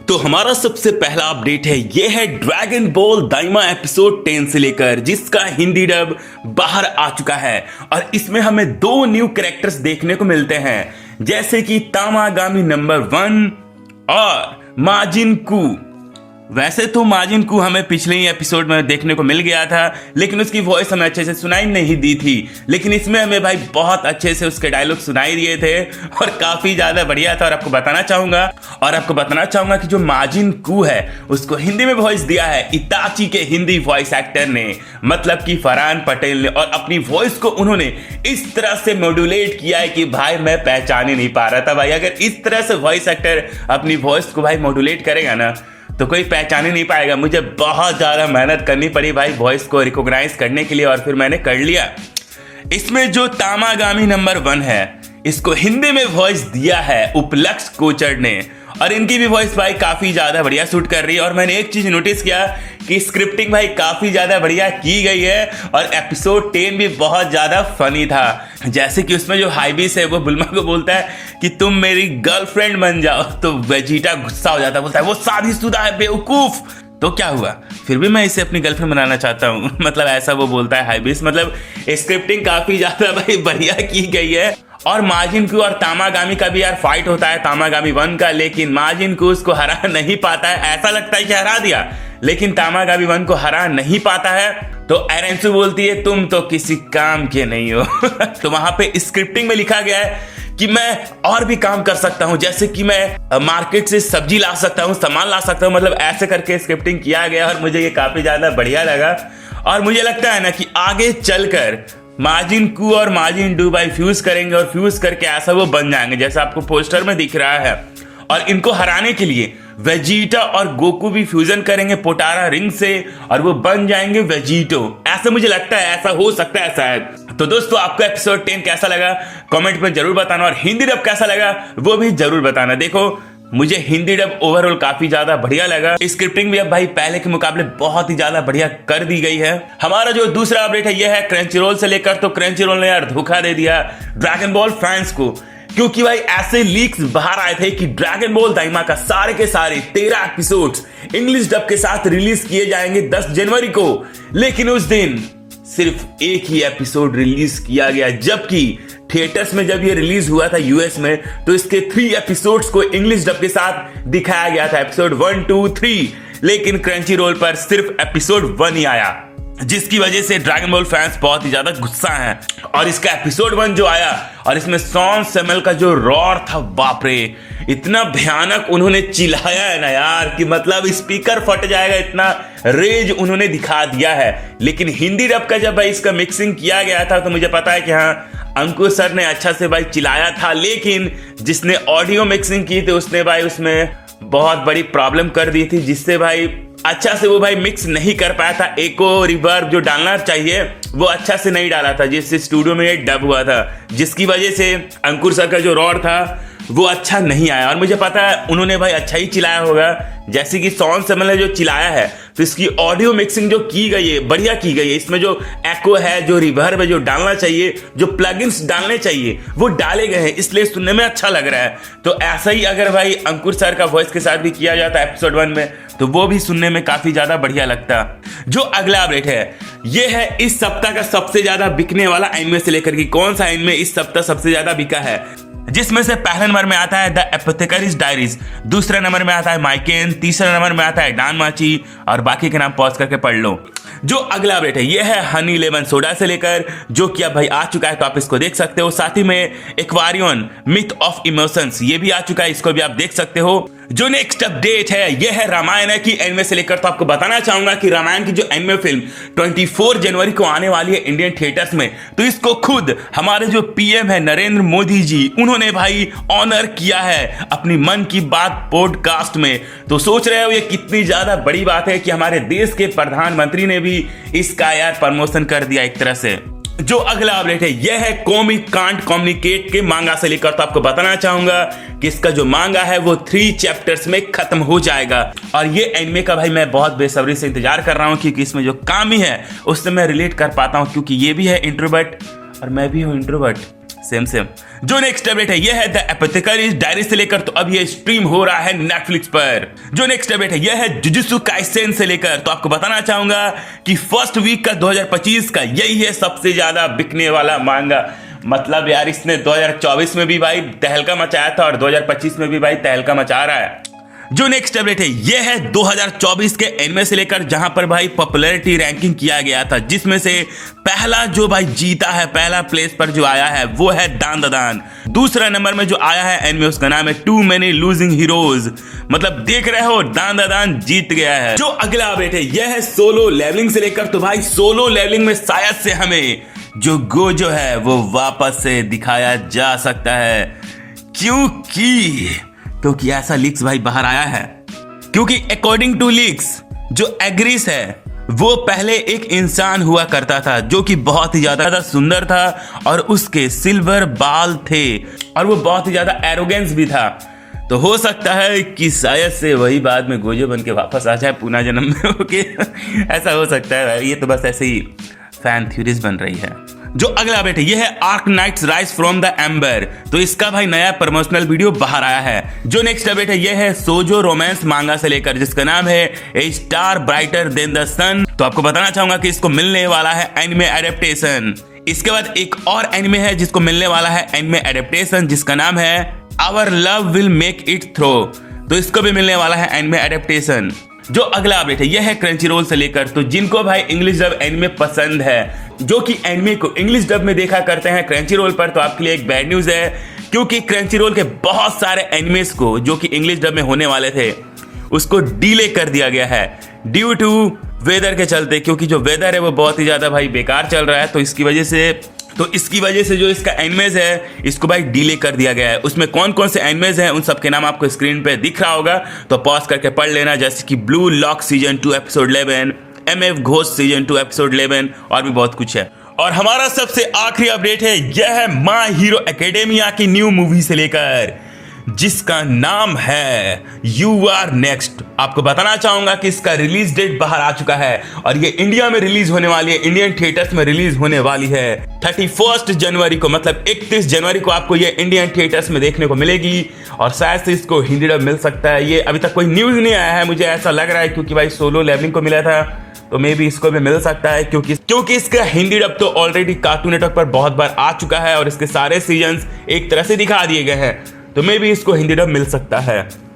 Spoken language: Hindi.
तो हमारा सबसे पहला अपडेट है, ये है ड्रैगन बॉल दाइमा एपिसोड 10 से लेकर, जिसका हिंदी डब बाहर आ चुका है और इसमें हमें 2 न्यू कैरेक्टर्स देखने को मिलते हैं, जैसे कि तामागामी नंबर 1 और माजिन कू। वैसे तो माजिन कू हमें पिछले ही एपिसोड में देखने को मिल गया था, लेकिन उसकी वॉइस हमें अच्छे से सुनाई नहीं दी थी, लेकिन इसमें हमें भाई बहुत अच्छे से उसके डायलॉग सुनाई दिए थे और काफी ज्यादा बढ़िया था। और आपको बताना चाहूंगा कि जो माजिन कू है उसको हिंदी में वॉइस दिया है इताची के हिंदी वॉइस एक्टर ने, मतलब कि फरहान पटेल ने, और अपनी वॉइस को उन्होंने इस तरह से मॉड्यूलेट किया है कि भाई मैं पहचान ही नहीं पा रहा था। भाई अगर इस तरह से वॉइस एक्टर अपनी वॉइस को भाई मॉड्यूलेट करेगा ना तो कोई पहचान ही नहीं पाएगा। मुझे बहुत ज़्यादा मेहनत करनी पड़ी भाई वॉइस को रिकॉग्नाइज करने के लिए, और फिर मैंने कर लिया। इसमें जो तामागामी नंबर 1 है इसको हिंदी में वॉइस दिया है उपलक्ष कोचर ने, और इनकी भी वॉइस भाई काफ़ी ज़्यादा बढ़िया सूट कर रही है। और मैंने एक चीज़ नोटिस किया कि स्क्रिप्टिंग भाई काफ़ी ज़्यादा बढ़िया की गई है, और एपिसोड 10 भी बहुत ज़्यादा फनी था। जैसे कि उसमें जो हाइबिस है वो बुल्मा को बोलता है कि तुम मेरी गर्लफ्रेंड बन जाओ, तो वेजिटा गुस्सा हो जाता है, बोलता है वो शादीशुदा है बेवकूफ़। तो क्या हुआ, फिर भी मैं इसे अपनी गर्लफ्रेंड बनाना चाहता हूँ मतलब ऐसा वो बोलता है हाइबिस। मतलब स्क्रिप्टिंग काफ़ी ज़्यादा भाई बढ़िया की गई है। और माजिन कू और तामागामी का भी यार फाइट होता है तामागामी 1 का, लेकिन माजिन कू उसको हरा नहीं पाता है। ऐसा लगता है कि हरा दिया, लेकिन तामागामी 1 को हरा नहीं पाता है। तो एरेंसु बोलती है तुम तो किसी काम के नहीं हो तो वहां पे स्क्रिप्टिंग में लिखा गया है कि मैं और भी काम कर सकता हूं, जैसे कि मैं मार्केट से सब्जी ला सकता हूं, सामान ला सकता हूं। मतलब ऐसे करके स्क्रिप्टिंग किया गया और मुझे ये काफी ज्यादा बढ़िया लगा। और मुझे लगता है ना कि आगे चलकर माजिन कू और माजिन डू भाई फ्यूज करेंगे, और फ्यूज करके ऐसा वो बन जाएंगे जैसा आपको पोस्टर में दिख रहा है। और इनको हराने के लिए वेजिटा और गोकू भी फ्यूजन करेंगे पोटारा रिंग से, और वो बन जाएंगे वेजिटो। ऐसा मुझे लगता है, ऐसा हो सकता है शायद। तो दोस्तों आपको एपिसोड 10 कैसा लगा कमेंट में जरूर बताना, और हिंदी डब कैसा लगा वो भी जरूर बताना। देखो मुझे हिंदी डब ओवरऑल काफी ज्यादा बढ़िया लगा। स्क्रिप्टिंग भी अब भाई पहले के मुकाबले बहुत ही ज्यादा बढ़िया कर दी गई है। हमारा जो दूसरा अपडेट है यह है क्रंचीरोल से लेकर। तो क्रंचीरोल ने यार धोखा दे दिया ड्रैगन बॉल फैंस को, क्योंकि भाई ऐसे लीक्स बाहर आए थे कि ड्रैगन बॉल दाइमा का सारे के सारे 13 एपिसोड्स इंग्लिश डब के साथ रिलीज किए जाएंगे 10 जनवरी को, लेकिन उस दिन सिर्फ एक ही एपिसोड रिलीज किया गया, जबकि थिएटर्स में जब ये रिलीज हुआ था यूएस में तो इसके 3 एपिसोड्स को इंग्लिश डब के साथ दिखाया गया था, एपिसोड 1, 2, 3, लेकिन क्रंची रोल पर सिर्फ एपिसोड 1 ही आया, जिसकी वजह से ड्रैगन बॉल फैंस बहुत ही ज्यादा गुस्सा हैं। और इसका एपिसोड 1 जो आया और इसमें शॉन सैमुअल का जो रॉर था, बाप रे इतना भयानक उन्होंने चिल्लाया है ना यार कि मतलब स्पीकर फट जाएगा, इतना रेज उन्होंने दिखा दिया है। लेकिन हिंदी डब का जब भाई इसका मिक्सिंग किया गया था तो मुझे पता है कि हाँ अंकुर सर ने अच्छा से भाई चिल्लाया था, लेकिन जिसने ऑडियो मिक्सिंग की थी उसने भाई उसमें बहुत बड़ी प्रॉब्लम कर दी थी, जिससे भाई अच्छा से वो भाई मिक्स नहीं कर पाया था। एको रिवर्ब जो डालना चाहिए वो अच्छा से नहीं डाला था, जिससे स्टूडियो में ये डब हुआ था, जिसकी वजह से अंकुर सर का जो रॉर था वो अच्छा नहीं आया। और मुझे पता है उन्होंने भाई अच्छा ही चिल्लाया होगा, जैसे कि शॉन सैमुअल ने जो चिल्लाया है, तो इसकी ऑडियो मिक्सिंग जो की गई है बढ़िया की गई है। इसमें जो एको है, जो रिवर्ब है, जो डालना चाहिए, जो प्लगइन्स डालने चाहिए वो डाले गए हैं, इसलिए सुनने में अच्छा लग रहा है। तो ऐसा ही अगर भाई अंकुर सर का वॉइस के साथ भी किया जाता है एपिसोड 1 में तो वो भी सुनने में काफी ज्यादा बढ़िया लगता। जो अगला अपडेट है ये है इस सप्ताह का सबसे ज्यादा बिकने वाला एनिमे से लेकर कि कौन सा एनिमे इस सप्ताह सबसे ज्यादा बिका है, जिसमें से पहले नंबर में आता है द एपोथेकेरिस डायरीज, दूसरे नंबर में आता है माइकेन, तीसरे नंबर में आता है डानमाची, और बाकी के नाम पॉज करके पढ़ लो। जो अगला अपडेट है ये है हनी लेमन सोडा से लेकर, जो कि अब भाई आ चुका है तो आप इसको देख सकते हो। साथ ही में एक्वारियन मिथ ऑफ इमोशंस ये भी आ चुका है, इसको भी आप देख सकते हो। जो नेक्स्ट अपडेट है ये है रामायण की एनिमे से लेकर। तो आपको बताना चाहूंगा कि रामायण की जो एनिमे फिल्म 24 जनवरी को आने वाली है इंडियन थिएटर्स में, तो इसको खुद हमारे जो पीएम है नरेंद्र मोदी जी उन्होंने भाई ऑनर किया है अपनी मन की बात पॉडकास्ट में। तो सोच रहे हो ये कितनी ज्यादा बड़ी बात है कि हमारे देश के प्रधानमंत्री ने भी इसका यार प्रमोशन कर दिया एक तरह से। जो अगला अपडेट है यह है कॉमिक कांट कम्युनिकेट के मांगा से लेकर। तो आपको बताना चाहूंगा कि इसका जो मांगा है वो 3 चैप्टर्स में खत्म हो जाएगा, और ये एनिमे का भाई मैं बहुत बेसब्री से इंतजार कर रहा हूं, क्योंकि इसमें जो कामी है उससे मैं रिलेट कर पाता हूं, क्योंकि ये भी है इंट्रोवर्ट और मैं भी हूं इंट्रोवर्ट। Same same. जो नेक्स्ट अपडेट है यह है द एपोथेकेरिस डायरी से लेकर तो अब ये स्ट्रीम हो रहा है नेटफ्लिक्स पर। जो नेक्स्ट अपडेट है यह है जुजुत्सु काइसेन से लेकर तो आपको बताना चाहूंगा कि फर्स्ट वीक का 2025 का यही है सबसे ज्यादा बिकने वाला मांगा। मतलब यार इसने 2024 में भी भाई तहलका मचाया था और 2025 में भी भाई तहलका मचा रहा है। जो नेक्स्ट अपडेट है यह है 2024 के एनिमे से लेकर जहां पर भाई पॉपुलैरिटी रैंकिंग किया गया था, जिसमें से पहला जो भाई जीता है, पहला प्लेस पर जो आया है वो है दान दान। दूसरा नंबर में जो आया है एनिमे उसका नाम है टू मेनी लूजिंग हीरोज। मतलब देख रहे हो दान दान जीत गया है। जो अगला अपडेट है यह है सोलो लेवलिंग से लेकर तो भाई सोलो लेवलिंग में शायद से हमें जो गोजो है वो वापस से दिखाया जा सकता है। क्योंकि ऐसा लीक्स भाई बाहर आया है। क्योंकि अकॉर्डिंग टू लीक्स जो एग्रीस है वो पहले एक इंसान हुआ करता था जो कि बहुत ही ज्यादा सुंदर था और उसके सिल्वर बाल थे और वो बहुत ही ज्यादा एरोगेंस भी था। तो हो सकता है कि शायद से वही बाद में गोजो बन के वापस आ जाए पुनः जन्म में होके। ऐसा हो सकता है भाई, ये तो बस ऐसे ही फैन थ्योरीज बन रही है। जो अगला अपडेट है यह है Arknights rise from the ember. तो इसका भाई नया प्रमोशनल वीडियो बाहर आया है। जो नेक्स्ट अपडेट है यह है सोजो रोमांस मांगा से लेकर जिसका नाम है ए स्टार ब्राइटर देन द सन। तो आपको बताना चाहूंगा कि इसको मिलने वाला है एनिमे एडेप्टेशन। इसके बाद एक और एनिमे है जिसको मिलने वाला है एनिमे एडेप्टेशन जिसका नाम है our love will make it through. तो इसको भी मिलने वाला है एनिमे एडेप्टेशन। जो अगला अपडेट है यह है क्रंचीरोल से लेकर तो जिनको भाई इंग्लिश डब एनिमे पसंद है, जो कि एनिमे को इंग्लिश डब में देखा करते हैं क्रंचीरोल पर, तो आपके लिए एक बैड न्यूज है। क्योंकि क्रंचीरोल के बहुत सारे एनिमेस को जो कि इंग्लिश डब में होने वाले थे उसको डिले कर दिया गया है ड्यू टू वेदर के चलते। क्योंकि जो वेदर है वो बहुत ही ज्यादा भाई बेकार चल रहा है, तो इसकी वजह से जो इसका एनिमेज है इसको भाई डिले कर दिया गया है। उसमें कौन कौन से एनिमेज हैं उन सबके नाम आपको स्क्रीन पे दिख रहा होगा, तो पॉज करके पढ़ लेना। जैसे कि blue lock season 2 episode 11, MF ghost season 2 episode 11 और भी बहुत कुछ है। और हमारा सबसे आखिरी अपडेट है यह है माय हीरो एकेडेमिया की न्यू मूवी से लेकर जिसका नाम है यू आर नेक्स्ट। आपको बताना चाहूंगा कि इसका रिलीज डेट बाहर आ चुका है और ये इंडिया में रिलीज होने वाली है, इंडियन थिएटर्स में रिलीज होने वाली है 31 जनवरी को। मतलब 31 जनवरी को आपको ये इंडियन थिएटर्स में देखने को मिलेगी और शायद से इसको हिंदी डब मिल सकता है। ये अभी तक कोई न्यूज नहीं आया है, मुझे ऐसा लग रहा है क्योंकि भाई सोलो लेवलिंग को मिला था तो मे भी इसको भी मिल सकता है। क्योंकि इसका हिंदी डब तो ऑलरेडी कार्टून नेटवर्क पर बहुत बार आ चुका है और इसके सारे सीजन्स एक तरह से दिखा दिए गए हैं, तो मे भी इसको हिंदी डब मिल सकता है।